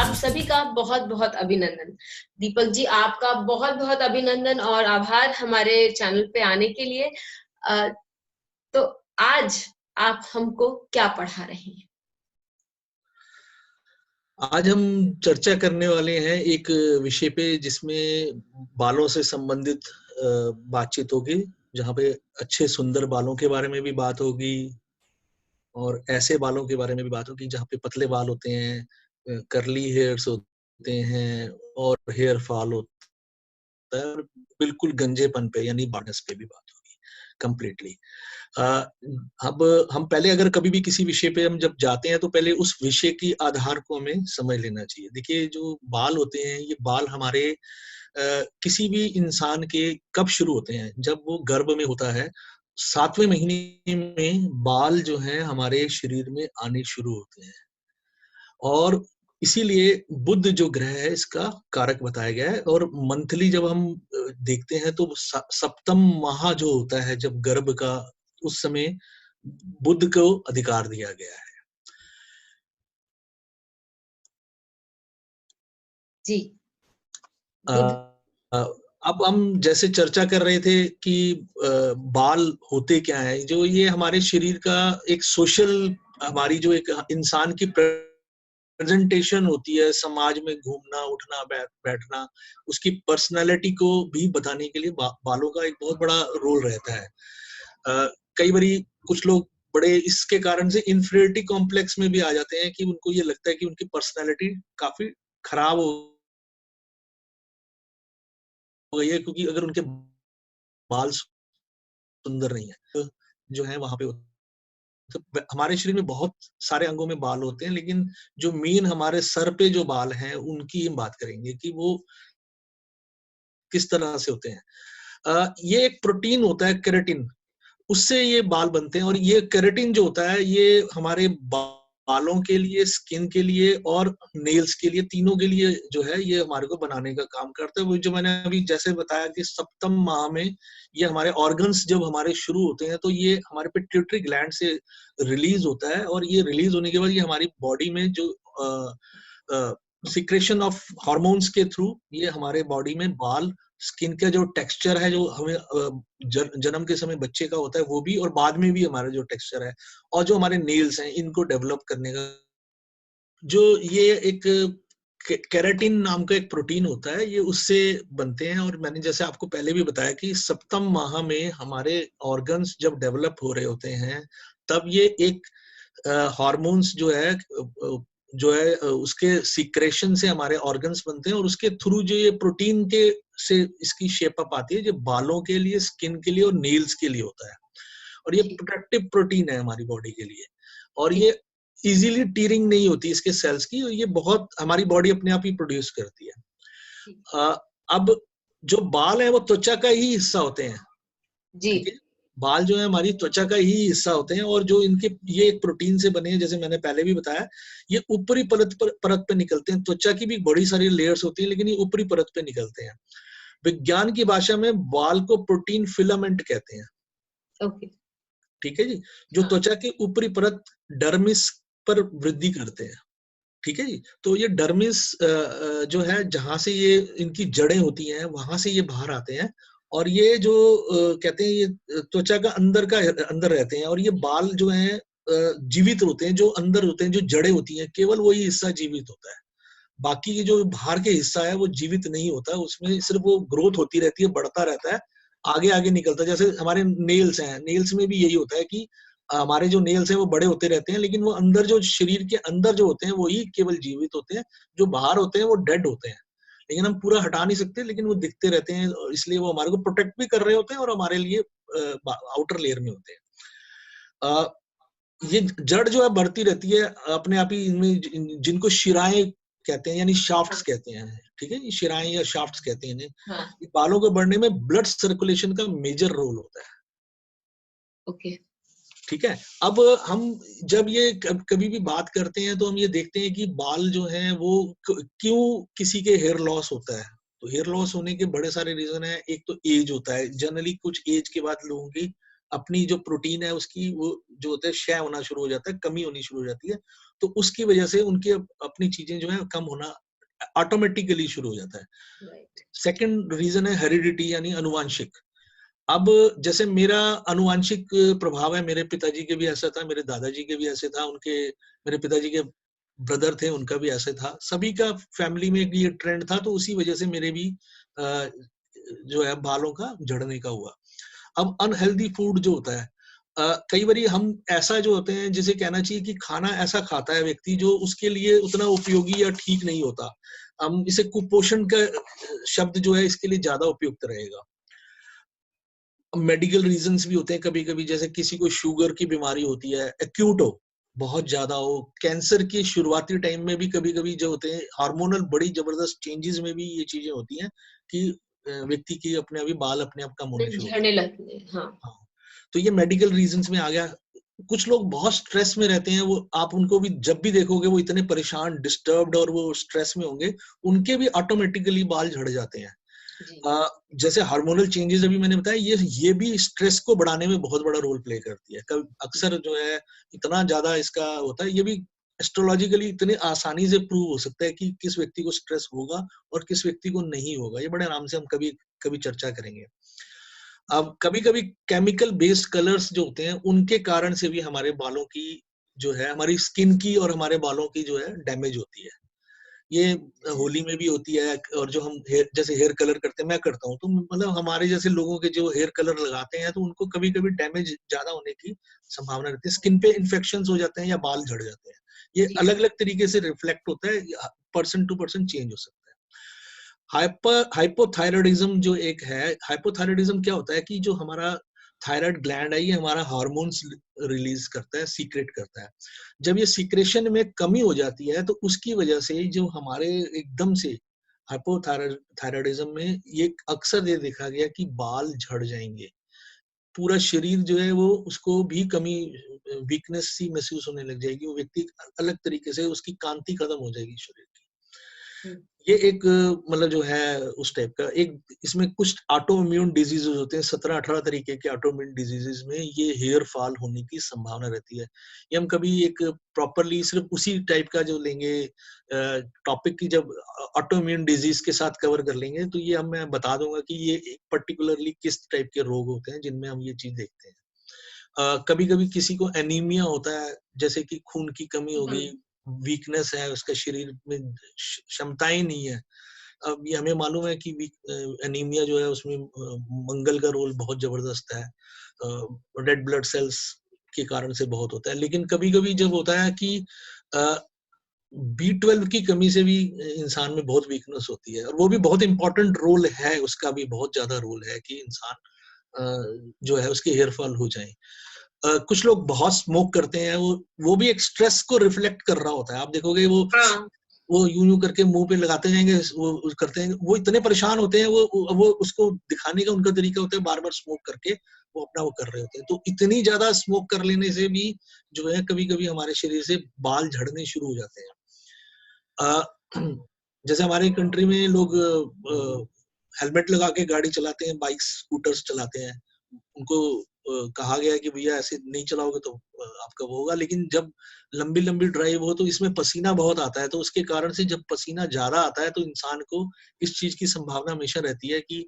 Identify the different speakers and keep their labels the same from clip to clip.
Speaker 1: आप सभी का बहुत बहुत अभिनंदन। दीपक जी, आपका बहुत बहुत अभिनंदन और आभार हमारे चैनल पे आने के लिए। तो आज आप हमको क्या पढ़ा रहे हैं?
Speaker 2: आज हम चर्चा करने वाले हैं एक विषय पे जिसमें बालों से संबंधित बातचीत होगी, जहाँ पे अच्छे सुंदर बालों के बारे में भी बात होगी और ऐसे बालों के बारे में भी बात होगी जहाँ पे पतले बाल होते हैं, कर्ली हेयर्स होते हैं और हेयर फॉल होता है, और बिल्कुल गंजेपन पे यानी बार्डनेस पे भी बात होगी कंप्लीटली। अब हम पहले अगर कभी भी किसी विषय पे हम जब जाते हैं तो पहले उस विषय की आधार को हमें समझ लेना चाहिए। देखिए, जो बाल होते हैं, ये बाल हमारे किसी भी इंसान के कब शुरू होते हैं? जब वो गर्भ में होता है, 7वें महीने में बाल जो हैं हमारे शरीर में आने शुरू होते हैं। और इसीलिए बुध जो ग्रह है इसका कारक बताया गया है। और मंथली जब हम देखते हैं तो सप्तम माह जो होता है जब गर्भ का, उस समय बुध को अधिकार दिया गया है।
Speaker 1: जी।
Speaker 2: अब हम जैसे चर्चा कर रहे थे कि बाल होते क्या है, जो ये हमारे शरीर का एक सोशल, हमारी जो एक इंसान की प्रेजेंटेशन होती है, समाज में घूमना उठना बैठना, उसकी पर्सनालिटी को भी बताने के लिए बालों का एक बहुत बड़ा रोल रहता है। कई बारी कुछ लोग बड़े इसके कारण से इंफीरियरिटी कॉम्प्लेक्स में भी आ जाते हैं कि उनको ये लगता है कि उनकी पर्सनालिटी काफी खराब हो गई है, क्योंकि अगर उनके बाल सुंदर नहीं है तो जो है वहां पे तो हमारे शरीर में बहुत सारे अंगों में बाल होते हैं, लेकिन जो मेन हमारे सर पे जो बाल हैं उनकी हम बात करेंगे कि वो किस तरह से होते हैं। ये एक प्रोटीन होता है केराटिन, उससे ये बाल बनते हैं। और ये केराटिन जो होता है ये हमारे बालों के लिए, स्किन के लिए और नेल्स के लिए, तीनों के लिए जो है ये हमारे को बनाने का काम करता है। वो जो मैंने अभी जैसे बताया कि सप्तम माह में ये हमारे ऑर्गन्स जब हमारे शुरू होते हैं तो ये हमारे पिट्यूटरी ग्लैंड से रिलीज होता है। और ये रिलीज होने के बाद ये हमारी बॉडी में जो सिक्रेशन ऑफ हार्मोन्स के थ्रू ये हमारे बॉडी में बाल, स्किन का जो टेक्सचर है जो हमें जन्म के समय बच्चे का होता है वो भी, और बाद में भी हमारा जो टेक्सचर है और जो हमारे नेल्स हैं इनको डेवलप करने का जो ये एक केराटिन नाम का एक प्रोटीन होता है, ये उससे बनते हैं। और मैंने जैसे आपको पहले भी बताया कि सप्तम माह में हमारे ऑर्गन्स जब डेवलप हो रहे होते हैं तब ये एक हार्मोन्स जो है उसके सीक्रेशन से हमारे ऑर्गन्स बनते हैं, और उसके थ्रू जो ये प्रोटीन के से इसकी शेप अप आती है जो बालों के लिए, स्किन के लिए और नेल्स के लिए होता है। और ये प्रोटेक्टिव प्रोटीन है हमारी बॉडी के लिए, और ये इजीली टीयरिंग नहीं होती इसके सेल्स की, और ये बहुत हमारी बॉडी अपने आप ही प्रोड्यूस करती है। अब जो बाल है वो त्वचा का ही हिस्सा होते हैं।
Speaker 1: जी।
Speaker 2: बाल जो है हमारी त्वचा का ही हिस्सा होते हैं, और जो इनके ये एक प्रोटीन से बने हैं, जैसे मैंने पहले भी बताया, ये ऊपरी परत पे निकलते हैं। त्वचा की भी बड़ी सारी लेयर्स होती है, लेकिन ये ऊपरी परत पे निकलते हैं। विज्ञान की भाषा में बाल को प्रोटीन फिलामेंट कहते हैं।
Speaker 1: ओके।
Speaker 2: ठीक है जी। जो त्वचा की ऊपरी परत डर्मिस पर वृद्धि करते हैं। ठीक है जी। तो ये डर्मिस जो है जहां से ये इनकी जड़ें होती हैं वहां से ये बाहर आते हैं, और ये जो कहते हैं ये त्वचा का अंदर रहते हैं। और ये बाल जो हैं जीवित होते हैं, जो अंदर होते हैं, जो जड़ें होती हैं, केवल वही हिस्सा जीवित होता है। बाकी ये जो बाहर के हिस्सा है वो जीवित नहीं होता, उसमें सिर्फ वो ग्रोथ होती रहती है, बढ़ता रहता है, आगे आगे निकलता है। जैसे हमारे नेल्स हैं, नेल्स में भी यही होता है कि हमारे जो नेल्स हैं वो बड़े होते रहते हैं, लेकिन वो अंदर जो शरीर के अंदर जो होते हैं वही केवल जीवित होते हैं, जो बाहर होते हैं वो डेड होते हैं। लेकिन हम पूरा हटा नहीं सकते, लेकिन वो दिखते रहते हैं, इसलिए वो हमारे को प्रोटेक्ट भी कर रहे होते हैं और हमारे लिए आउटर लेयर में होते हैं। ये जड़ जो है बढ़ती रहती है अपने आप ही। इनमें जिनको शिराएं कहते हैं, यानी शाफ्ट्स कहते हैं, ठीक है, ये शिराएं या शाफ्ट्स कहते हैं इन्हें। ये बालों के बढ़ने में ब्लड सर्कुलेशन का मेजर रोल होता है।
Speaker 1: ओके।
Speaker 2: ठीक है। अब हम जब ये कभी भी बात करते हैं तो हम ये देखते हैं कि बाल जो हैं वो क्यों किसी के हेयर लॉस होता है। तो हेयर लॉस होने के बड़े सारे रीजन है। एक तो एज होता है, जनरली कुछ एज के बाद लोगों की अपनी जो प्रोटीन है उसकी वो जो होता है क्षय होना शुरू हो जाता है, कमी होनी शुरू हो जाती है, तो उसकी वजह से उनकी अपनी चीजें जो है कम होना ऑटोमेटिकली शुरू हो जाता है।
Speaker 1: राइट।
Speaker 2: सेकंड रीजन है हेरिडिटी यानी अनुवांशिक। अब जैसे मेरा अनुवांशिक प्रभाव है, मेरे पिताजी के भी ऐसा था, मेरे दादाजी के भी ऐसे था, उनके मेरे पिताजी के ब्रदर थे उनका भी ऐसे था, सभी का फैमिली में ये ट्रेंड था, तो उसी वजह से मेरे भी जो है बालों का झड़ने का हुआ। अब अनहेल्दी फूड जो होता है, कई बार हम ऐसा जो होते हैं जिसे कहना चाहिए कि खाना ऐसा खाता है व्यक्ति जो उसके लिए उतना उपयोगी या ठीक नहीं होता, हम इसे कुपोषण का शब्द जो है इसके लिए ज्यादा उपयुक्त रहेगा। मेडिकल रीजंस भी होते हैं कभी कभी, जैसे किसी को शुगर की बीमारी होती है, एक्यूट हो, बहुत ज्यादा हो, कैंसर के शुरुआती टाइम में भी कभी कभी जो होते हैं हार्मोनल बड़ी जबरदस्त चेंजेस में भी ये चीजें होती हैं कि व्यक्ति की अपने अभी बाल अपने आप कम होने शुरू होते
Speaker 1: झड़ने लगते हैं, हाँ।
Speaker 2: हैं। हाँ, तो ये मेडिकल रीजंस में आ गया। कुछ लोग बहुत स्ट्रेस में रहते हैं, वो आप उनको भी जब भी देखोगे वो इतने परेशान, डिस्टर्ब्ड और वो स्ट्रेस में होंगे, उनके भी ऑटोमेटिकली बाल झड़ जाते हैं।
Speaker 1: जी।
Speaker 2: जैसे हार्मोनल चेंजेस अभी मैंने बताया, ये भी स्ट्रेस को बढ़ाने में बहुत बड़ा रोल प्ले करती है। कभी अक्सर जो है इतना ज्यादा इसका होता है, ये भी एस्ट्रोलॉजिकली इतने आसानी से प्रूव हो सकता है कि किस व्यक्ति को स्ट्रेस होगा और किस व्यक्ति को नहीं होगा। ये बड़े आराम से हम कभी कभी चर्चा करेंगे। अब कभी कभी केमिकल बेस्ड कलर्स जो होते हैं उनके कारण से भी हमारे बालों की जो है, हमारी स्किन की और हमारे बालों की जो है डैमेज होती है। ये होली में भी होती है, और जो हम जैसे हेयर कलर करते हैं, मैं करता हूँ, तो मतलब हमारे जैसे लोगों के जो हेयर कलर लगाते हैं तो उनको कभी कभी डैमेज ज्यादा होने की संभावना रहती है, स्किन पे इन्फेक्शन हो जाते हैं या बाल झड़ जाते हैं। ये
Speaker 1: जी।
Speaker 2: अलग अलग तरीके से रिफ्लेक्ट होता है, पर्सन टू पर्सन चेंज हो सकता है। हाइपोथायरॉयडिज्म जो एक है, हाइपोथायरॉयडिज्म क्या होता है कि जो हमारा थायराइड ग्लैंड है ये हमारा हार्मोन्स रिलीज करता है, सीक्रेट करता है। जब ये सीक्रेशन में कमी हो जाती है तो उसकी वजह से जो हमारे एकदम से हाइपोथायरॉयडिज्म में ये अक्सर ये देखा गया कि बाल झड़ जाएंगे, पूरा शरीर जो है वो उसको भी कमी, वीकनेस सी महसूस होने लग जाएगी, वो व्यक्ति अलग तरीके से उसकी कांति खत्म हो जाएगी शरीर की। ये एक मतलब जो है उस टाइप का एक, इसमें कुछ ऑटो इम्यून डिजीजेज होते हैं, 17-18 तरीके के ऑटो इम्यून डिजीजेज में ये हेयर फॉल होने की संभावना रहती है। ये हम कभी एक प्रॉपरली सिर्फ उसी टाइप का जो लेंगे टॉपिक की, जब ऑटो इम्यून डिजीज के साथ कवर कर लेंगे तो ये मैं बता दूंगा कि ये एक पर्टिकुलरली किस टाइप के रोग होते हैं जिनमें हम ये चीज देखते हैं। कभी कभी किसी को एनीमिया होता है, जैसे कि खून की कमी हो गई, वीकनेस है, उसका शरीर में क्षमताएं नहीं है। अब ये हमें मालूम है कि एनीमिया जो है उसमें मंगल का रोल बहुत जबरदस्त है, रेड ब्लड सेल्स के कारण से बहुत होता है। लेकिन कभी कभी जब होता है कि B12 की कमी से भी इंसान में बहुत वीकनेस होती है, और वो भी बहुत इंपॉर्टेंट रोल है, उसका भी बहुत ज्यादा रोल है कि इंसान जो है उसके हेयर फॉल हो जाए। कुछ लोग बहुत स्मोक करते हैं, वो भी एक स्ट्रेस को रिफ्लेक्ट कर रहा होता है। आप देखोगे वो यूं करके मुंह पे लगाते जाएंगे, वो करते हैं, वो इतने परेशान होते हैं, वो उसको दिखाने का उनका तरीका होता है बार बार स्मोक करके वो अपना वो कर रहे होते हैं। तो इतनी ज्यादा स्मोक कर लेने से भी जो है कभी कभी हमारे शरीर से बाल झड़ने शुरू हो जाते हैं। जैसे हमारे कंट्री में लोग हेलमेट लगा के गाड़ी चलाते हैं, बाइक स्कूटर्स चलाते हैं, उनको कहा गया है कि भैया ऐसे नहीं चलाओगे तो आपका वो होगा। लेकिन जब लंबी लंबी ड्राइव हो तो इसमें पसीना बहुत आता है, तो उसके कारण से जब पसीना ज्यादा आता है तो इंसान को इस चीज की संभावना हमेशा रहती है कि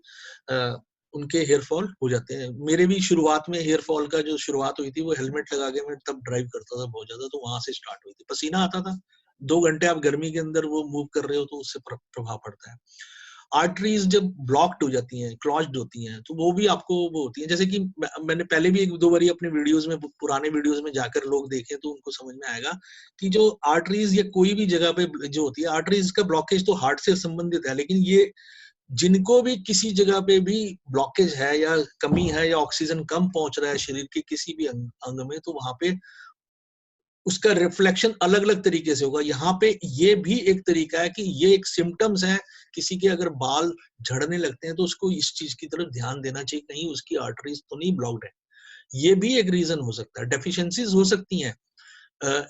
Speaker 2: उनके हेयर फॉल हो जाते हैं। मेरे भी शुरुआत में हेयर फॉल का जो शुरुआत हुई थी वो हेलमेट लगा के मैं तब ड्राइव करता था बहुत ज्यादा, तो वहां से स्टार्ट हुई थी। पसीना आता था, 2 घंटे आप गर्मी के अंदर वो मूव कर रहे हो तो उससे प्रभाव पड़ता है। आर्टरीज जब ब्लॉक्ड हो जाती हैं, क्लॉज्ड होती हैं, तो वो भी आपको वो होती है। जैसे कि मैंने पहले भी 1-2 बारी अपने वीडियोस में, पुराने वीडियोस में जाकर लोग देखें तो उनको समझ में आएगा कि जो आर्टरीज या कोई भी जगह पे जो होती है, आर्टरीज का ब्लॉकेज तो हार्ट से संबंधित है, लेकिन ये जिनको भी किसी जगह पे भी ब्लॉकेज है या कमी है या ऑक्सीजन कम पहुंच रहा है शरीर के किसी भी अंग में, तो वहां पे उसका रिफ्लेक्शन अलग अलग तरीके से होगा। यहाँ पे ये भी एक तरीका है कि ये एक सिम्टम्स है, किसी के अगर बाल झड़ने लगते हैं तो उसको इस चीज की तरफ ध्यान देना चाहिए, कहीं उसकी आर्टरीज तो नहीं ब्लॉक्ड है। ये भी एक रीजन हो सकता है। डेफिशिएंसीज हो सकती हैं,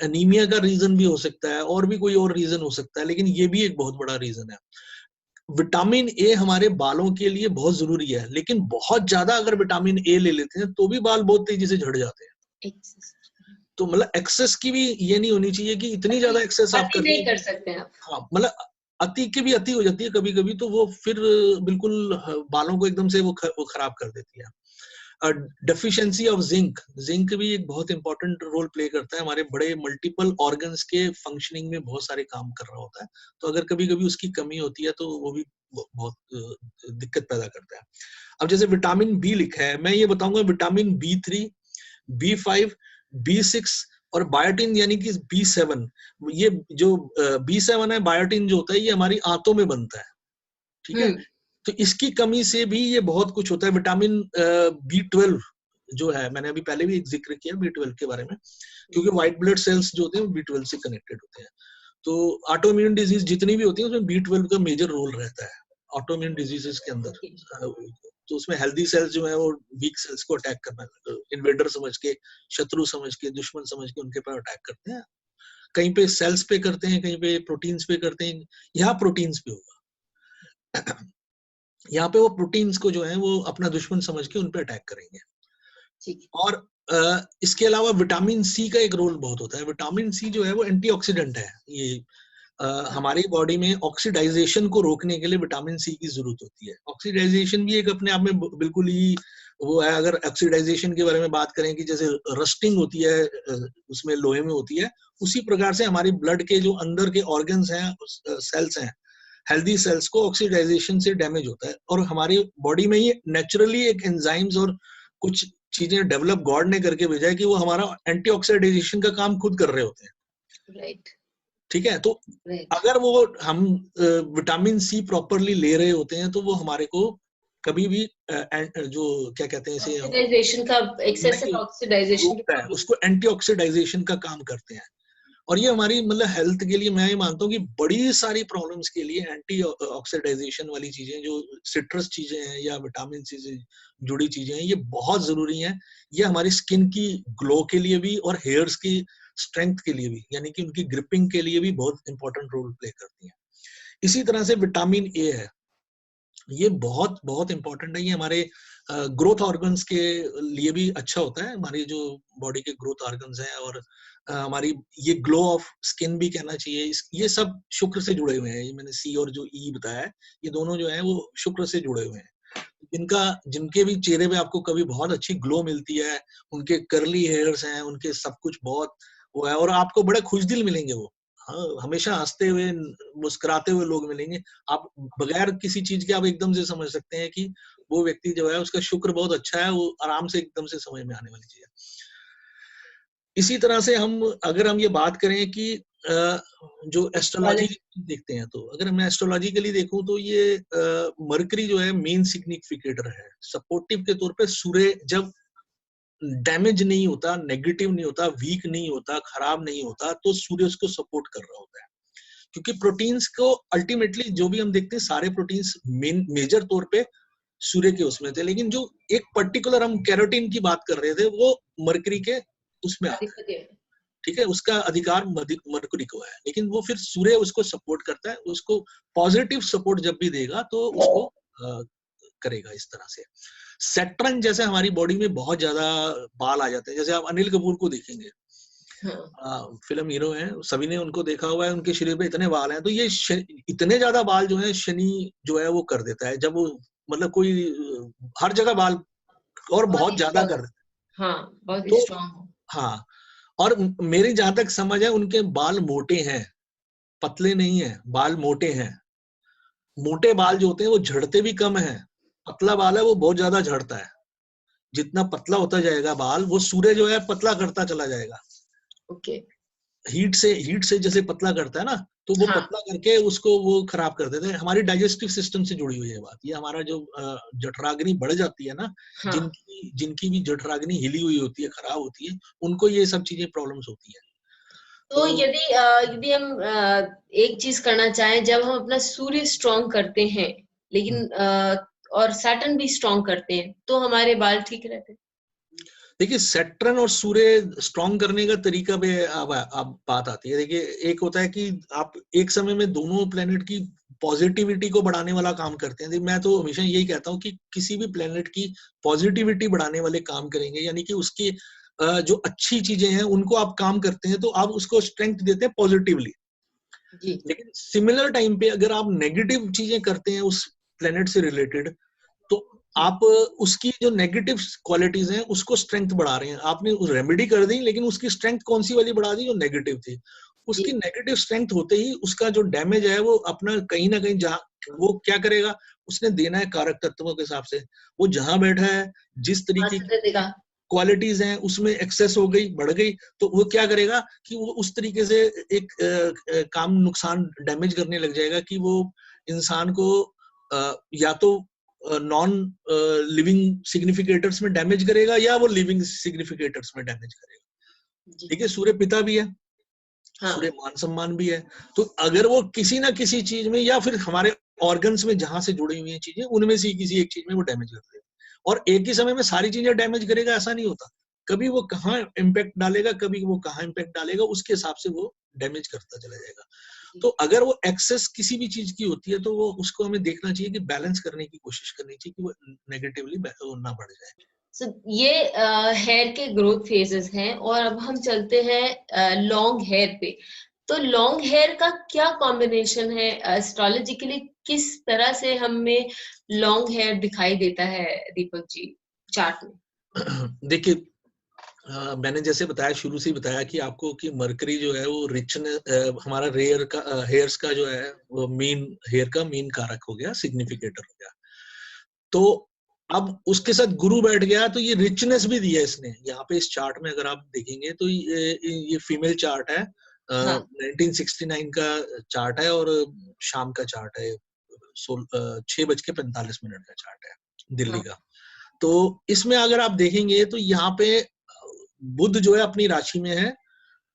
Speaker 2: एनीमिया का रीजन भी हो सकता है, और भी कोई और रीजन हो सकता है, लेकिन ये भी एक बहुत बड़ा रीजन है। विटामिन ए हमारे बालों के लिए बहुत जरूरी है, लेकिन बहुत ज्यादा अगर विटामिन ए ले लेते हैं तो भी बाल बहुत तेजी से झड़ जाते हैं। तो मतलब एक्सेस की भी ये नहीं होनी चाहिए कि इतनी ज्यादा एक्सेस आप
Speaker 1: अति नहीं कर सकते आप।
Speaker 2: हाँ, मतलब अति की भी अति हो जाती है कभी कभी, तो वो फिर बिल्कुल बालों को एकदम से वो खराब कर देती है। डेफिशिएंसी ऑफ जिंक भी एक बहुत इंपॉर्टेंट रोल प्ले करता है, हमारे बड़े मल्टीपल ऑर्गन्स के फंक्शनिंग में बहुत सारे काम कर रहा होता है। तो अगर कभी कभी उसकी कमी होती है तो वो भी बहुत दिक्कत पैदा करता है। अब जैसे विटामिन बी लिखा है, मैं ये बताऊंगा विटामिन B3, B5, B6 और बायोटिन यानी कि B7। ये जो B7 है, बायोटिन जो होता है, ये हमारी आंतों में बनता है, ठीक है। तो इसकी कमी से भी ये बहुत कुछ होता है। विटामिन B12 जो है, मैंने अभी पहले भी एक जिक्र किया B12 के बारे में, क्योंकि व्हाइट ब्लड सेल्स जो होते हैं वो B12 से कनेक्टेड होते हैं। तो ऑटोइम्यून डिजीज जितनी भी होती है उसमें B12 का मेजर रोल रहता है ऑटोइम्यून डिजीजेस के अंदर। तो उसमें हेल्दी सेल्स जो है वो वीक सेल्स को अटैक करना, इन्वेडर समझ के, शत्रु समझ के, दुश्मन समझ के उनके पर अटैक करते हैं। कहीं पे सेल्स पे करते हैं, कहीं पे प्रोटीन्स पे करते हैं। यहाँ प्रोटीन्स पे होगा, यहाँ पे वो प्रोटीन्स को जो है वो अपना दुश्मन समझ के उन पे अटैक करेंगे। और इसके अलावा विटामिन सी का एक रोल बहुत होता है। विटामिन सी जो है वो एंटीऑक्सीडेंट है। ये हमारी बॉडी में ऑक्सीडाइजेशन को रोकने के लिए विटामिन सी की जरूरत होती है। ऑक्सीडाइजेशन भी एक अपने आप में बिल्कुल ही वो है। अगर ऑक्सीडाइजेशन के बारे में बात करें कि जैसे रस्टिंग होती है उसमें लोहे में होती है, उसी प्रकार से हमारी ब्लड के जो अंदर के ऑर्गन्स हैं, सेल्स हैं, हेल्दी सेल्स को ऑक्सीडाइजेशन से डैमेज होता है। और हमारी बॉडी में ये नेचुरली एक एंजाइम्स और कुछ चीजें डेवलप गॉड ने करके भेजा है कि वो हमारा एंटीऑक्सीडाइजेशन का काम खुद कर रहे होते हैं।
Speaker 1: राइट,
Speaker 2: ठीक है। तो अगर वो हम विटामिन सी प्रॉपरली ले रहे होते हैं तो वो हमारे को कभी भी जो क्या कहते हैं इसे,
Speaker 1: ऑक्सीडाइजेशन का, एक्सेसिव ऑक्सीडाइजेशन
Speaker 2: है, उसको एंटीऑक्सीडाइजेशन का काम करते हैं। और ये हमारी मतलब हेल्थ के लिए मैं ये मानता हूँ कि बड़ी सारी प्रॉब्लम्स के लिए एंटी ऑक्सीडाइजेशन वाली चीजें, जो सिट्रस चीजें हैं या विटामिन सी से जुड़ी चीजें हैं, ये बहुत जरूरी हैं। ये हमारी स्किन की ग्लो के लिए भी और हेयर्स की स्ट्रेंथ के लिए भी, यानी कि उनकी ग्रिपिंग के लिए भी बहुत इंपॉर्टेंट रोल प्ले करती हैं। इसी तरह से विटामिन ए है, ये बहुत बहुत इंपॉर्टेंट है। ये हमारे ग्रोथ ऑर्गन्स के लिए भी अच्छा होता है, हमारी जो बॉडी के ग्रोथ ऑर्गन्स हैं। और हमारी ये ग्लो ऑफ स्किन भी कहना चाहिए, ये सब शुक्र से जुड़े हुए हैं। ये मैंने सी और जो ई बताया है, ये दोनों जो है वो शुक्र से जुड़े हुए हैं। जिनके भी चेहरे पे आपको कभी बहुत अच्छी ग्लो मिलती है, उनके कर्ली हेयर्स हैं, उनके सब कुछ बहुत वो है, और आपको बड़े खुशदिल मिलेंगे वो। हाँ, हमेशा हंसते हुए मुस्कुराते हुए लोग मिलेंगे। आप बगैर किसी चीज के आप एकदम से समझ सकते हैं कि वो व्यक्ति जो है उसका शुक्र बहुत अच्छा है, वो आराम से एकदम से समझ में आने वाली चीज है। इसी तरह से अगर हम ये बात करें कि जो एस्ट्रोलॉजी देखते हैं, तो अगर मैं एस्ट्रोलॉजिकली देखूं तो ये मरकरी जो है मेन सिग्निफिकेटर है। सपोर्टिव के तौर पे सूर्य जब डैमेज नहीं होता, नेगेटिव नहीं होता, वीक नहीं होता, खराब नहीं होता, तो सूर्य उसको सपोर्ट कर रहा होता है। क्योंकि प्रोटीन्स को अल्टीमेटली जो भी हम देखते हैं, सारे प्रोटीन्स मेजर तौर पे सूर्य के उसमें थे, लेकिन जो एक पर्टिकुलर हम कैरोटीन की बात कर रहे थे वो मरकरी के उसमें आता है। ठीक है, उसका अधिकार मरकरी को है, लेकिन वो फिर सूर्य उसको सपोर्ट करता है। उसको पॉजिटिव सपोर्ट जब भी देगा तो उसको करेगा इस तरह से। सैटर्न जैसे हमारी बॉडी में बहुत ज्यादा बाल आ जाते हैं, जैसे आप अनिल कपूर को देखेंगे, फिल्म हीरो हैं, सभी ने उनको देखा हुआ है, उनके शरीर पे इतने बाल हैं। तो ये इतने ज्यादा बाल जो है शनि जो है वो कर देता है, जब वो मतलब कोई हर जगह बाल और बहुत ज्यादा कर देता है।
Speaker 1: हाँ, बहुत स्ट्रांग।
Speaker 2: हाँ, और मेरी जहां तक समझ है उनके बाल मोटे हैं, पतले नहीं है, बाल मोटे हैं। मोटे बाल जो होते हैं वो झड़ते भी कम है, पतला बाल है वो बहुत ज्यादा झड़ता है। जितना पतला होता जाएगा बाल, वो सूर्य जो है पतला करता चला जाएगा।
Speaker 1: ओके।
Speaker 2: हीट से जैसे पतला करता है ना, तो वो पतला करके उसको वो खराब कर देते हैं। हमारी डाइजेस्टिव सिस्टम से जुड़ी हुई है बात। ये हमारा जो जठराग्नि बढ़ जाती है ना, जिनकी भी जठराग्नि हिली हुई होती है, खराब होती है, उनको ये सब चीजें प्रॉब्लम्स होती है।
Speaker 1: तो यदि हम एक चीज करना चाहें, जब हम अपना सूर्य स्ट्रॉन्ग करते हैं, लेकिन और सैटर्न भी स्ट्रॉन्ग करते हैं, तो हमारे बाल ठीक रहते हैं।
Speaker 2: देखिए, सैटर्न और सूर्य स्ट्रॉन्ग करने का तरीका पे अब बात आती है। देखिए, एक होता है कि आप एक समय में दोनों प्लेनेट की पॉजिटिविटी को बढ़ाने वाला काम करते हैं। मैं तो हमेशा यही कहता हूँ कि किसी भी प्लेनेट की पॉजिटिविटी बढ़ाने वाले काम करेंगे, यानी कि उसकी जो अच्छी चीजें हैं उनको आप काम करते हैं तो आप उसको स्ट्रेंथ देते हैं पॉजिटिवली। लेकिन सिमिलर टाइम पे अगर आप नेगेटिव चीजें करते हैं उस प्लेनेट से रिलेटेड, तो आप उसकी जो नेगेटिव क्वालिटीज हैं उसको स्ट्रेंथ बढ़ा रहे हैं। आपने रेमेडी कर दी, लेकिन उसकी स्ट्रेंथ कौन सी वाली बढ़ा दी? जो नेगेटिव थी। उसकी नेगेटिव स्ट्रेंथ होते ही उसका जो डैमेज है वो अपना कहीं ना कहीं, जहां वो क्या करेगा, उसने देना है कारक तत्वों के हिसाब से। वो जहां बैठा है, जिस तरीके की क्वालिटीज हैं उसमें एक्सेस हो गई, बढ़ गई, तो वो क्या करेगा कि वो उस तरीके से एक काम नुकसान डैमेज करने लग जाएगा कि वो इंसान को या तो नॉन लिविंग सिग्निफिकेटर्स में डैमेज करेगा या वो लिविंग सिग्निफिकेटर्स में डैमेज करेगा। ठीक है, सूर्य पिता भी है, सूर्य मान सम्मान भी है। तो अगर वो किसी ना किसी चीज में, या फिर हमारे ऑर्गन्स में जहां से जुड़ी हुई हैं चीजें, उनमें से किसी एक चीज में वो डैमेज कर देगा। और एक ही समय में सारी चीजें डैमेज करेगा ऐसा नहीं होता। कभी वो कहाँ इम्पैक्ट डालेगा, कभी वो कहाँ इम्पैक्ट डालेगा, उसके हिसाब से वो डैमेज करता चला जाएगा। तो अगर वो एक्सेस किसी भी चीज की होती है तो वो उसको हमें देखना चाहिए कि बैलेंस करने की कोशिश करनी चाहिए कि वो नेगेटिवली ना बढ़ जाए।
Speaker 1: ये हेयर के ग्रोथ फेजेस हैं, और अब हम चलते हैं लॉन्ग हेयर पे। तो लॉन्ग हेयर का क्या कॉम्बिनेशन है एस्ट्रोलॉजिकली? किस तरह से हमें लॉन्ग हेयर दिखाई देता है दीपक जी चार्ट में?
Speaker 2: देखिए, मैंने जैसे बताया, शुरू से ही बताया कि आपको कि मरकरी जो है वो रिचनेस, हमारा रेयर का हेयर्स का जो है वो मीन हेयर का मीन कारक हो गया, सिग्निफिकेटर हो गया। तो अब उसके साथ गुरु बैठ गया तो ये रिचनेस भी दिया इसने। यहाँ पे इस चार्ट में अगर आप देखेंगे तो ये फीमेल चार्ट है, 1969 का चार्ट है, और शाम का चार्ट है, 6:45 का चार्ट है, दिल्ली का। तो इसमें अगर आप देखेंगे तो यहाँ पे बुध जो है अपनी राशि में है,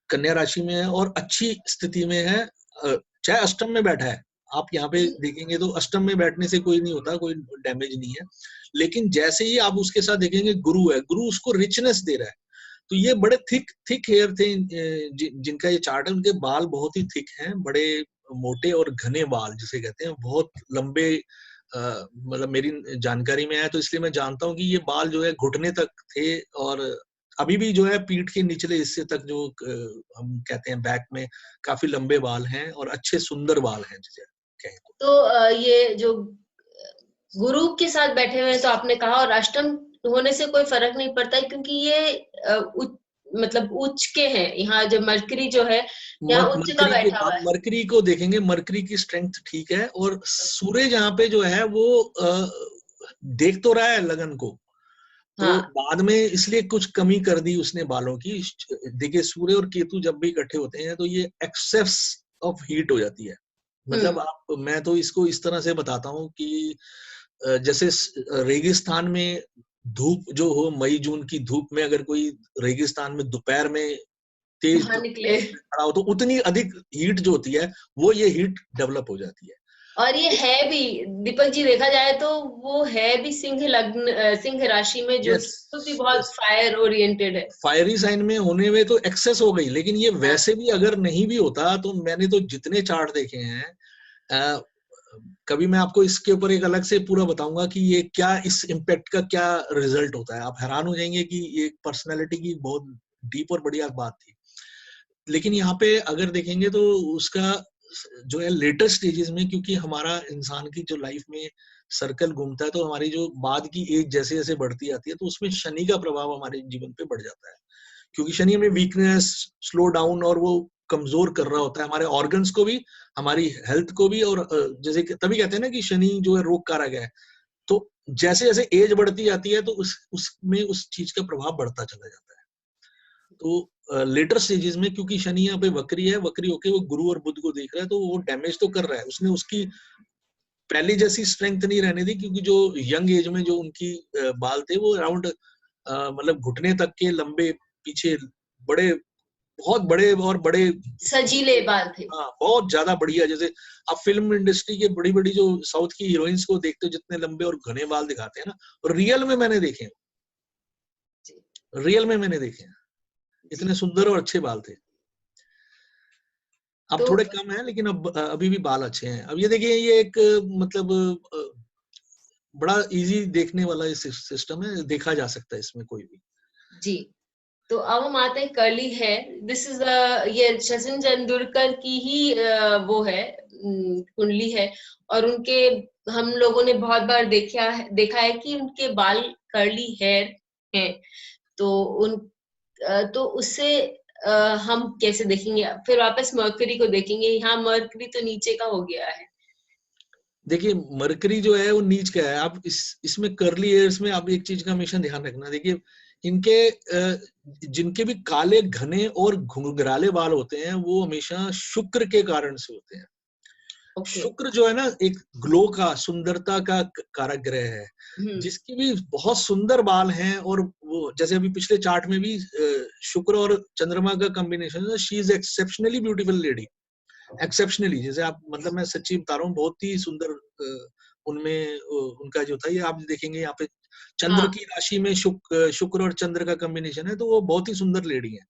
Speaker 2: कन्या राशि में है, और अच्छी स्थिति में है, चाहे अष्टम में बैठा है। आप यहाँ पे देखेंगे तो अष्टम में बैठने से कोई नहीं होता, कोई डैमेज नहीं है। लेकिन जैसे ही आप उसके साथ देखेंगे गुरु है, गुरु उसको रिचनेस दे रहा है। तो ये बड़े थिक थिक हेयर थे जिनका ये चार्ट है। उनके बाल बहुत ही थिक हैं, बड़े मोटे और घने बाल जिसे कहते हैं, बहुत लंबे। मतलब मेरी जानकारी में है तो इसलिए मैं जानता हूँ कि ये बाल जो है घुटने तक थे, और अभी भी जो है पीठ के निचले हिस्से तक जो हम कहते हैं बैक में काफी लंबे बाल हैं, और अच्छे सुंदर बाल हैं जिसे कहें
Speaker 1: तो ये जो गुरु के साथ बैठे हुए हैं तो आपने कहा, और अष्टम होने से कोई फर्क नहीं पड़ता है क्योंकि ये मतलब उच्च के हैं। यहाँ जब मरकरी जो है यहाँ उच्च का बैठा हुआ है।
Speaker 2: मरकरी को देखेंगे, मरकरी की स्ट्रेंथ ठीक है, और सूर्य जहाँ पे जो है वो देख तो रहा है लगन को, तो बाद में इसलिए कुछ कमी कर दी उसने बालों की। देखिए, सूर्य और केतु जब भी इकट्ठे होते हैं तो ये एक्सेस ऑफ हीट हो जाती है। मतलब मैं तो इसको इस तरह से बताता हूँ कि जैसे रेगिस्तान में धूप जो हो, मई जून की धूप में अगर कोई रेगिस्तान में दोपहर में तेज
Speaker 1: निकले
Speaker 2: खड़ा हो तो उतनी अधिक हीट जो होती है वो ये हीट डेवलप हो जाती है।
Speaker 1: और ये है भी दीपक जी, देखा जाए तो वो है भी सिंह लग्न, सिंह राशि में, जो भी बहुत फायर ओरिएंटेड है।
Speaker 2: फायरी साइन में होने में तो एक्सेस हो गई, लेकिन ये वैसे भी अगर नहीं भी होता तो मैंने तो जितने चार्ट देखे हैं, कभी मैं आपको इसके ऊपर एक अलग से पूरा बताऊंगा कि ये क्या, इस इम्पैक्ट का क्या रिजल्ट होता है। आप हैरान हो जाएंगे कि ये पर्सनैलिटी की बहुत डीप और बढ़िया बात थी। लेकिन यहाँ पे अगर देखेंगे तो उसका जो है लेटर स्टेजेस में, क्योंकि हमारा इंसान की जो लाइफ में सर्कल घूमता है, तो हमारी जो बाद की एज जैसे जैसे बढ़ती आती है तो उसमें शनि का प्रभाव हमारे जीवन पे बढ़ जाता है। क्योंकि शनि हमें वीकनेस, स्लो डाउन, और वो कमजोर कर रहा होता है हमारे ऑर्गन्स को भी, हमारी हेल्थ को भी। और जैसे तभी कहते हैं ना कि शनि जो है रोग कारक है। तो जैसे जैसे एज बढ़ती जाती है तो उसमें उस चीज का प्रभाव बढ़ता चला जाता है। तो लेटर स्टेजेस में, क्योंकि शनि यहाँ पे वक्री है, वक्री होके वो गुरु और बुध को देख रहा है, तो वो डैमेज तो कर रहा है। उसने उसकी पहली जैसी स्ट्रेंथ नहीं रहने दी, क्योंकि जो यंग एज में जो उनकी बाल थे वो अराउंड मतलब घुटने तक के लंबे, पीछे बड़े, बहुत बड़े और बड़े
Speaker 1: सजीले बाल थे।
Speaker 2: हाँ, बहुत ज्यादा बढ़िया। जैसे आप फिल्म इंडस्ट्री के बड़ी बड़ी जो साउथ की हीरोइंस को देखते हो, जितने लंबे और घने बाल दिखाते हैं ना, और रियल में मैंने देखे, इतने सुंदर और अच्छे बाल थे। अब
Speaker 1: तो
Speaker 2: थोड़े कम है, लेकिन अब अभी भी बाल अच्छे हैं। अब ये देखिए, ये एक मतलब बड़ा इजी देखने वाला सिस्टम है, देखा जा सकता है इसमें कोई भी।
Speaker 1: जी, तो अब हम आते हैं कर्ली हेयर। दिस इज ये सचिन तेंदुलकर की ही वो है, कुंडली है। और उनके हम लोगों ने बहुत बार देखा है कि उनके बाल कर्ली हेयर हैं। तो उन तो उससे हम कैसे देखेंगे? फिर वापस मर्करी को देखेंगे। यहाँ मर्करी तो नीचे का हो गया है।
Speaker 2: देखिए, मरकरी जो है वो नीच का है। आप इसमें कर्ली हेयर्स में आप एक चीज का हमेशा ध्यान रखना। देखिए, इनके जिनके भी काले घने और घुंघराले बाल होते हैं, वो हमेशा शुक्र के कारण से होते हैं।
Speaker 1: ओके।
Speaker 2: शुक्र जो है ना, एक ग्लो का, सुंदरता का कारक ग्रह है। जिसकी भी बहुत सुंदर बाल हैं, और वो जैसे अभी पिछले चार्ट में भी शुक्र और चंद्रमा का कॉम्बिनेशन है। She is exceptionally beautiful lady, exceptionally, जैसे आप, मतलब मैं सच्ची बता रहा हूँ, बहुत ही सुंदर उनमें उनका जो था, ये आप देखेंगे यहाँ पे चंद्र
Speaker 1: हाँ
Speaker 2: की राशि में शुक्र और चंद्र का कॉम्बिनेशन है, तो वो बहुत ही सुंदर लेडी है।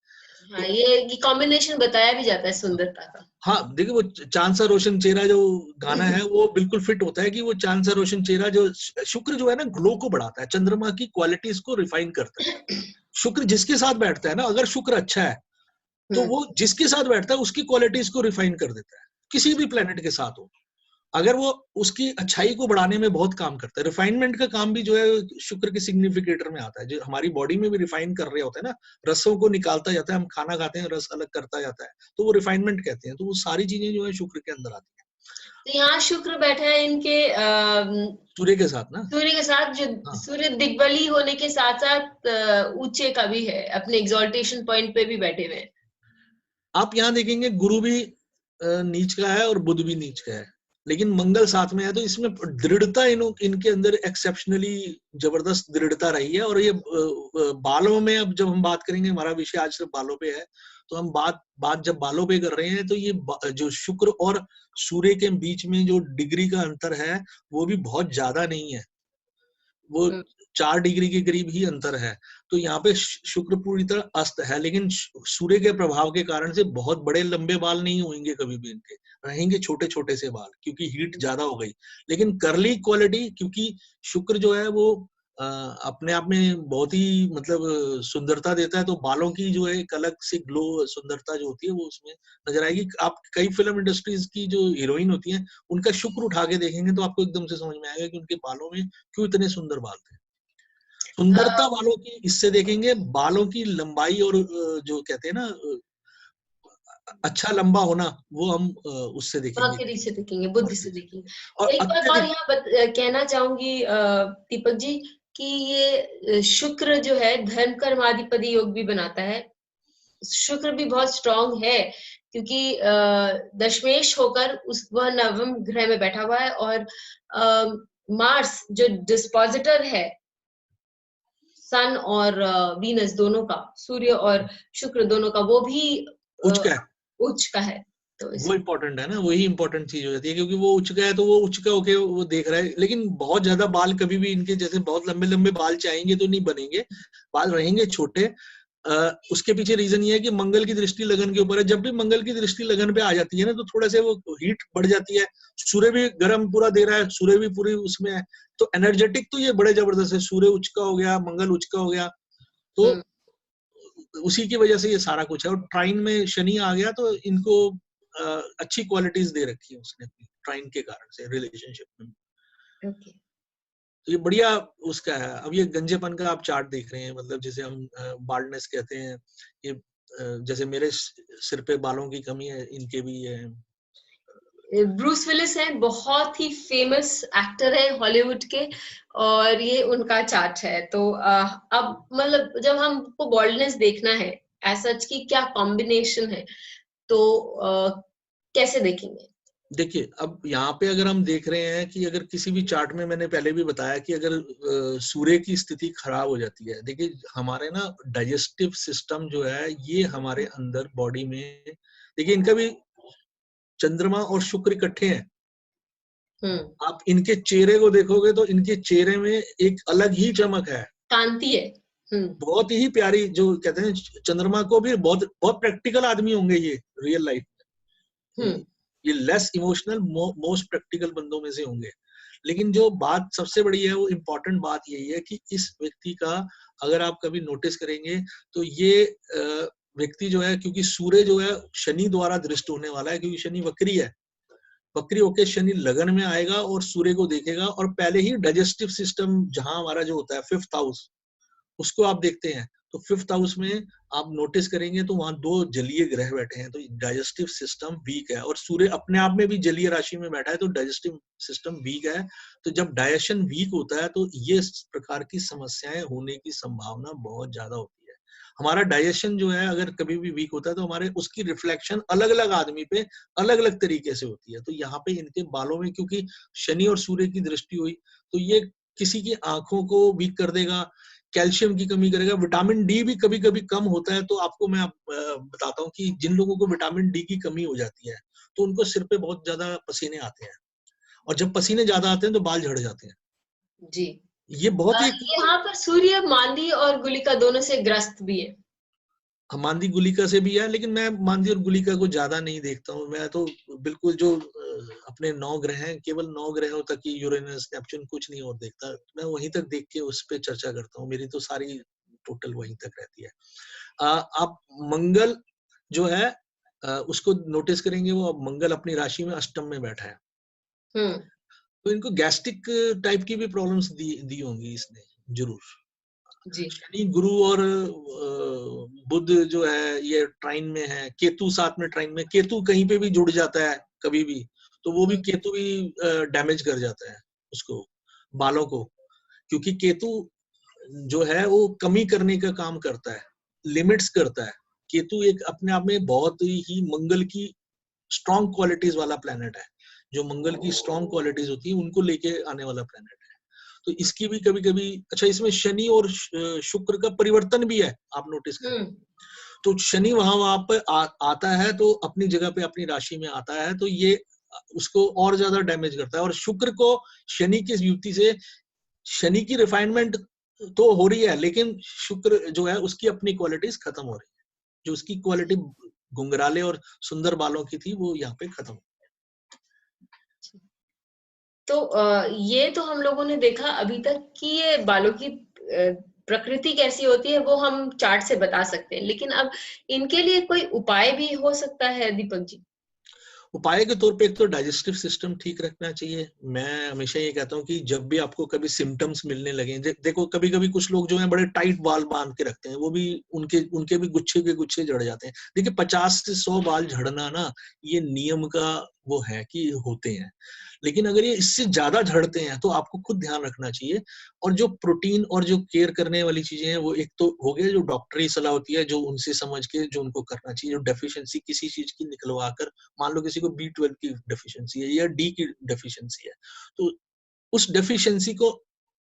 Speaker 1: हाँ,
Speaker 2: तो
Speaker 1: ये कॉम्बिनेशन बताया भी जाता है सुंदरता का।
Speaker 2: हाँ, देखिए, वो चांद सा रोशन चेहरा जो गाना है, वो बिल्कुल फिट होता है कि वो चांद सा रोशन चेहरा, जो शुक्र जो है ना, ग्लो को बढ़ाता है, चंद्रमा की क्वालिटीज को रिफाइन करता है। शुक्र जिसके साथ बैठता है ना, अगर शुक्र अच्छा है, तो वो जिसके साथ बैठता है उसकी क्वालिटीज को रिफाइन कर देता है, किसी भी प्लेनेट के साथ हो। अगर वो उसकी अच्छाई को बढ़ाने में बहुत काम करता है। रिफाइनमेंट का काम भी जो है शुक्र के सिग्निफिकेटर में आता है। जो हमारी बॉडी में भी रिफाइन कर रहे होते हैं ना, रसों को निकालता जाता है, हम खाना खाते हैं, रस अलग करता जाता है, तो वो रिफाइनमेंट कहते हैं। तो वो सारी चीजें जो है शुक्र के अंदर आती है।
Speaker 1: तो यहाँ शुक्र बैठा है इनके
Speaker 2: सूर्य के साथ ना।
Speaker 1: सूर्य के साथ, जो
Speaker 2: हाँ,
Speaker 1: सूर्य दिग्बली होने के साथ साथ ऊंचे का भी है, अपने एग्जॉल्टेशन पॉइंट पे भी बैठे हुए हैं।
Speaker 2: आप यहाँ देखेंगे गुरु भी नीच का है और बुध भी नीच का है, लेकिन मंगल साथ में है, तो इसमें दृढ़ता इनके अंदर एक्सेप्शनली जबरदस्त दृढ़ता रही है। और ये बालों में, अब जब हम बात करेंगे, हमारा विषय आज सिर्फ बालों पे है, तो हम बात जब बालों पे कर रहे हैं, तो ये जो शुक्र और सूर्य के बीच में जो डिग्री का अंतर है, वो भी बहुत ज्यादा नहीं है। वो 4 डिग्री के करीब ही अंतर है। तो यहाँ पे शुक्र पूरी तरह अस्त है, लेकिन सूर्य के प्रभाव के कारण से बहुत बड़े लंबे बाल नहीं होंगे कभी भी इनके, रहेंगे छोटे छोटे से बाल, क्योंकि हीट ज्यादा हो गई। लेकिन करली क्वालिटी, क्योंकि शुक्र जो है वो अपने आप में बहुत ही मतलब सुंदरता देता है, तो बालों की जो है एक अलग से ग्लो, सुंदरता जो होती है, वो उसमें नजर आएगी। आप कई फिल्म इंडस्ट्रीज की जो हीरोइन होती हैं, उनका शुक्र उठा के देखेंगे तो आपको एकदम से समझ में आएगा कि उनके बालों में क्यों इतने सुंदर बाल थे। सुंदरता बालों की इससे देखेंगे, बालों की लंबाई और जो कहते हैं ना अच्छा लंबा होना, वो हम उससे देखेंगे।
Speaker 1: मरकरी से देखेंगे, बुध से
Speaker 2: और
Speaker 1: देखेंगे। एक बात और
Speaker 2: अत्यधिक,
Speaker 1: यहाँ कहना चाहूंगी दीपक जी, कि ये शुक्र जो है धर्म कर्माधिपति योग भी बनाता है। शुक्र भी बहुत स्ट्रांग है, क्योंकि दशमेश होकर वह नवम ग्रह में बैठा हुआ है। और मार्स जो डिस्पोजिटर है सन और वीनस दोनों का, सूर्य और शुक्र दोनों का, वो भी
Speaker 2: उच्च का है,
Speaker 1: उच्च का है। तो
Speaker 2: वो इम्पोर्टेंट है ना, वही इम्पोर्टेंट चीज हो जाती है, क्योंकि वो उच्च का है, तो वो उच्च का होके वो देख रहा है। लेकिन बहुत ज्यादा बाल कभी भी इनके जैसे बहुत लंबे लंबे बाल चाहेंगे तो नहीं बनेंगे, बाल रहेंगे छोटे। उसके पीछे रीजन ये है कि मंगल की दृष्टि लगन के ऊपर है। जब भी मंगल की दृष्टि लगन पे आ जाती है ना, तो थोड़ा से वो हीट बढ़ जाती है। सूर्य भी गर्म पूरा दे रहा है, सूर्य भी पूरी उसमें है, तो एनर्जेटिक तो ये बड़े जबरदस्त है। सूर्य उच्च का हो गया, मंगल उच्च का हो गया, तो उसी की वजह से ये सारा कुछ है। और ट्राइन में शनि आ गया, तो इनको अच्छी क्वालिटीज दे रखी है उसने अपनी ट्राइन के कारण से रिलेशनशिप में।
Speaker 1: ओके।
Speaker 2: तो ये बढ़िया उसका है। अब ये गंजेपन का आप चार्ट देख रहे हैं, मतलब जिसे हम बाल्डनेस कहते हैं, ये जैसे मेरे सिर पे बालों की कमी है, इनके भी है।
Speaker 1: ब्रूस विलिस है, बहुत ही फेमस एक्टर है हॉलीवुड के, और ये उनका चार्ट है। तो अब मतलब जब हमको बॉल्डनेस देखना है, ऐसा की क्या कॉम्बिनेशन है, तो कैसे देखेंगे?
Speaker 2: देखिए, अब यहाँ पे अगर हम देख रहे हैं कि अगर किसी भी चार्ट में, मैंने पहले भी बताया कि अगर सूर्य की स्थिति खराब हो जाती है, देखिए हमारे ना डाइजेस्टिव सिस्टम जो है, ये हमारे अंदर बॉडी में, देखिए इनका भी चंद्रमा और शुक्र इकट्ठे हैं। आप इनके चेहरे को देखोगे तो इनके चेहरे में एक अलग ही चमक है,
Speaker 1: कांति है।
Speaker 2: बहुत ही प्यारी। जो कहते हैं चंद्रमा को भी बहुत बहुत प्रैक्टिकल आदमी होंगे ये रियल लाइफ में, ये लेस इमोशनल मोस्ट प्रैक्टिकल बंदों में से होंगे। लेकिन जो बात सबसे बड़ी है वो इम्पोर्टेंट बात यही है कि इस व्यक्ति का अगर आप कभी नोटिस करेंगे तो ये व्यक्ति जो है, क्योंकि सूर्य जो है शनि द्वारा दृष्ट होने वाला है, क्योंकि शनि वक्री है, वक्री होके शनि लगन में आएगा और सूर्य को देखेगा, और पहले ही डाइजेस्टिव सिस्टम जहां हमारा जो होता है 5th हाउस, उसको आप देखते हैं तो 5th हाउस में आप नोटिस करेंगे तो वहां 2 जलीय ग्रह बैठे हैं, तो डाइजेस्टिव सिस्टम वीक है, और सूर्य अपने आप में भी जलीय राशि में बैठा है, तो डाइजेस्टिव सिस्टम वीक है। तो जब डाइजेशन वीक होता है तो ये प्रकार की समस्याएं होने की संभावना बहुत ज्यादा होती है। हमारा डाइजेशन जो है अगर कभी भी वीक होता है तो हमारे उसकी रिफ्लेक्शन अलग अलग आदमी पे अलग अलग तरीके से होती है। तो यहाँ पे इनके बालों में क्योंकि शनि और सूर्य की दृष्टि हुई तो ये किसी की आंखों को वीक कर देगा, कैल्शियम की कमी करेगा, विटामिन डी भी कभी कभी कम होता है। तो आपको मैं बताता हूँ कि जिन लोगों को विटामिन डी की कमी हो जाती है तो उनको सिर पे बहुत ज्यादा पसीने आते हैं, और जब पसीने ज्यादा आते हैं तो बाल झड़ जाते हैं।
Speaker 1: जी।
Speaker 2: ये बहुत ही
Speaker 1: यहाँ पर सूर्य मांदी और गुलिका दोनों से ग्रस्त भी है।
Speaker 2: मांदी गुलिका से भी है, लेकिन मैं मांदी और गुलिका को ज्यादा नहीं देखता हूँ। मैं तो बिल्कुल जो अपने 9 ग्रह हैं, केवल 9 ग्रहों तक ही, यूरेनस नेपच्यून कुछ नहीं और देखता, मैं वहीं तक देख के उस पर चर्चा करता हूँ। मेरी तो सारी टोटल वहीं तक रहती है। आप मंगल जो है उसको नोटिस करेंगे, वो मंगल अपनी राशि में अष्टम में बैठा है। तो इनको गैस्ट्रिक टाइप की भी प्रॉब्लम्स दी होंगी इसने जरूर।
Speaker 1: जी।
Speaker 2: शनि गुरु और बुध जो है ये ट्राइन में है, केतु साथ में ट्राइन में, केतु कहीं पे भी जुड़ जाता है कभी भी तो वो भी केतु भी डैमेज कर जाता है उसको, बालों को, क्योंकि केतु जो है वो कमी करने का काम करता है, लिमिट्स करता है। केतु एक अपने आप में बहुत ही मंगल की स्ट्रॉन्ग क्वालिटीज वाला प्लेनेट है, जो मंगल की स्ट्रॉन्ग क्वालिटीज होती है उनको लेके आने वाला प्लेनेट है। तो इसकी भी कभी कभी, अच्छा इसमें शनि और शुक्र का परिवर्तन भी है, आप नोटिस करें तो शनि वहां पे आता है तो अपनी जगह पे अपनी राशि में आता है, तो ये उसको और ज्यादा डैमेज करता है। और शुक्र को शनि की युक्ति से, शनि की रिफाइनमेंट तो हो रही है लेकिन शुक्र जो है उसकी अपनी क्वालिटीज खत्म हो रही है, जो उसकी क्वालिटी घुंघराले और सुंदर बालों की थी वो यहाँ पे खत्म।
Speaker 1: तो ये तो हम लोगों ने देखा अभी तक कि ये बालों की प्रकृति कैसी होती है वो हम चार्ट से बता सकते हैं, लेकिन अब इनके लिए कोई उपाय भी हो सकता है दीपक जी?
Speaker 2: उपाय के तौर पे एक तो डाइजेस्टिव सिस्टम ठीक रखना चाहिए। मैं हमेशा ये कहता हूँ कि जब भी आपको कभी सिम्टम्स मिलने लगे, देखो कभी कभी कुछ लोग जो है बड़े टाइट बाल बांध के रखते हैं, वो भी उनके भी गुच्छे के गुच्छे झड़ जाते हैं। देखिए 50 से 100 बाल झड़ना ना, ये नियम का वो है कि होते हैं, लेकिन अगर ये इससे ज्यादा झड़ते हैं तो आपको खुद ध्यान रखना चाहिए। और जो प्रोटीन और जो केयर करने वाली चीजें हैं वो एक तो हो गया जो डॉक्टरी सलाह होती है, जो उनसे समझ के जो उनको करना चाहिए। जो डेफिशिएंसी किसी चीज की निकलवा कर, मान लो किसी को B12 की डेफिशिएंसी है या D की डेफिशिएंसी है, तो उस डेफिशिएंसी को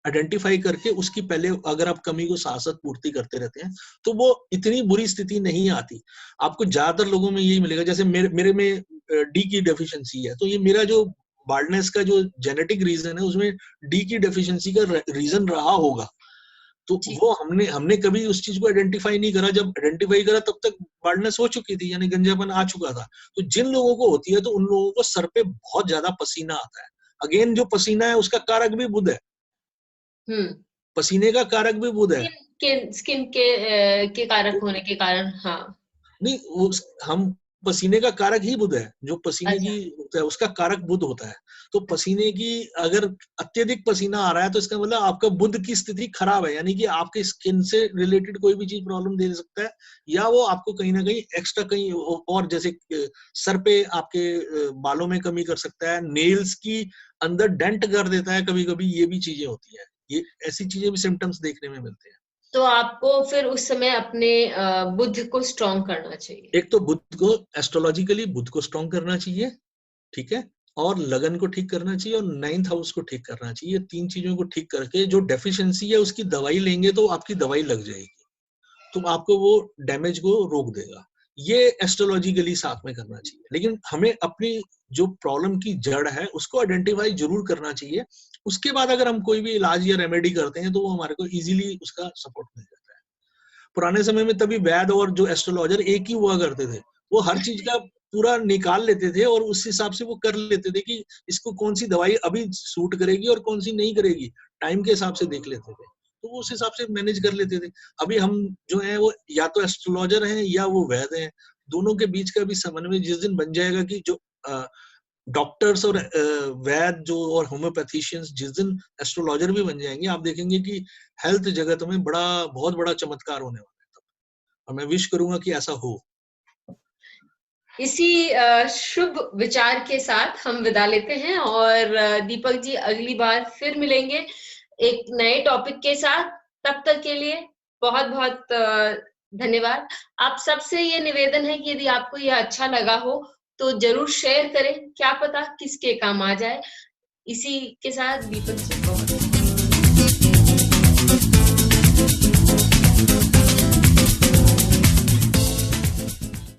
Speaker 2: आइडेंटिफाई करके उसकी पहले अगर आप कमी को साथ साथ पूर्ति करते रहते हैं तो वो इतनी बुरी स्थिति नहीं आती। आपको ज्यादातर लोगों में यही मिलेगा, जैसे मेरे में D की डेफिशिएंसी है, तो ये मेरा जो बाल्डनेस का जो जेनेटिक रीजन है उसमें D की डेफिशिएंसी का रीजन रहा होगा। तो वो हमने कभी उस चीज को आइडेंटिफाई नहीं करा, जब आइडेंटिफाई करा तब तक बाल्डनेस हो चुकी थी, यानी गंजापन आ चुका था। तो जिन लोगों को होती है तो उन लोगों को सर पे बहुत ज्यादा पसीना आता है। अगेन जो पसीना है उसका कारक भी बुध है, पसीने का कारक भी बुध है।
Speaker 1: स्किन के कारक होने के कारण, हाँ
Speaker 2: नहीं, हम पसीने का कारक ही बुध है, जो पसीने की होता है उसका कारक बुध होता है। तो पसीने की अगर अत्यधिक पसीना आ रहा है तो इसका मतलब आपका बुध की स्थिति खराब है, यानी कि आपके स्किन से रिलेटेड कोई भी चीज प्रॉब्लम दे सकता है, या वो आपको कहीं ना कहीं एक्स्ट्रा कहीं और, जैसे सर पे आपके बालों में कमी कर सकता है, नेल्स की अंदर डेंट कर देता है कभी कभी, ये भी चीजें होती है। ये ऐसी चीजें भी सिम्टम्स देखने में मिलते हैं।
Speaker 1: तो आपको फिर उस समय अपने बुध को स्ट्रॉन्ग करना चाहिए।
Speaker 2: एक तो बुध को एस्ट्रोलॉजिकली बुध को स्ट्रॉन्ग करना चाहिए, ठीक है, और लगन को ठीक करना चाहिए और 9th हाउस को ठीक करना चाहिए। 3 चीजों को ठीक करके जो डेफिशिएंसी है उसकी दवाई लेंगे तो आपकी दवाई लग जाएगी, तो आपको वो डैमेज को रोक देगा। ये एस्ट्रोलॉजिकली साथ में करना चाहिए, लेकिन हमें अपनी जो प्रॉब्लम की जड़ है उसको आइडेंटिफाई जरूर करना चाहिए। उसके बाद अगर हम कोई भी इलाज या रेमेडी करते हैं तो वो हमारे को इजीली उसका सपोर्ट मिल जाता है। पुराने समय में तभी वैद और जो एस्ट्रोलॉजर एक ही हुआ करते थे, वो हर चीज का पूरा निकाल लेते थे और उस हिसाब से वो कर लेते थे कि इसको कौन सी दवाई अभी सूट करेगी और कौन सी नहीं करेगी, टाइम के हिसाब से देख लेते थे, तो वो उस हिसाब से मैनेज कर लेते थे। अभी हम जो है वो या तो एस्ट्रोलॉजर हैं या वो वैद्य हैं, दोनों के बीच का भी समन्वय जिस दिन बन जाएगा कि जो डॉक्टर्स और वैद्य जो और होम्योपैथिशियंस जिस दिन एस्ट्रोलॉजर भी बन जाएंगे, आप देखेंगे कि हेल्थ जगत में बहुत बड़ा चमत्कार होने वाला है तब, और मैं विश करूंगा कि ऐसा हो।
Speaker 1: इसी शुभ विचार के साथ हम विदा लेते हैं और दीपक जी अगली बार फिर मिलेंगे एक नए टॉपिक के साथ। तब तक के लिए बहुत बहुत धन्यवाद। आप सबसे ये निवेदन है कि यदि आपको यह अच्छा लगा हो तो जरूर शेयर करें, क्या पता किसके काम आ जाए। इसी के साथ दीपक जी बहुत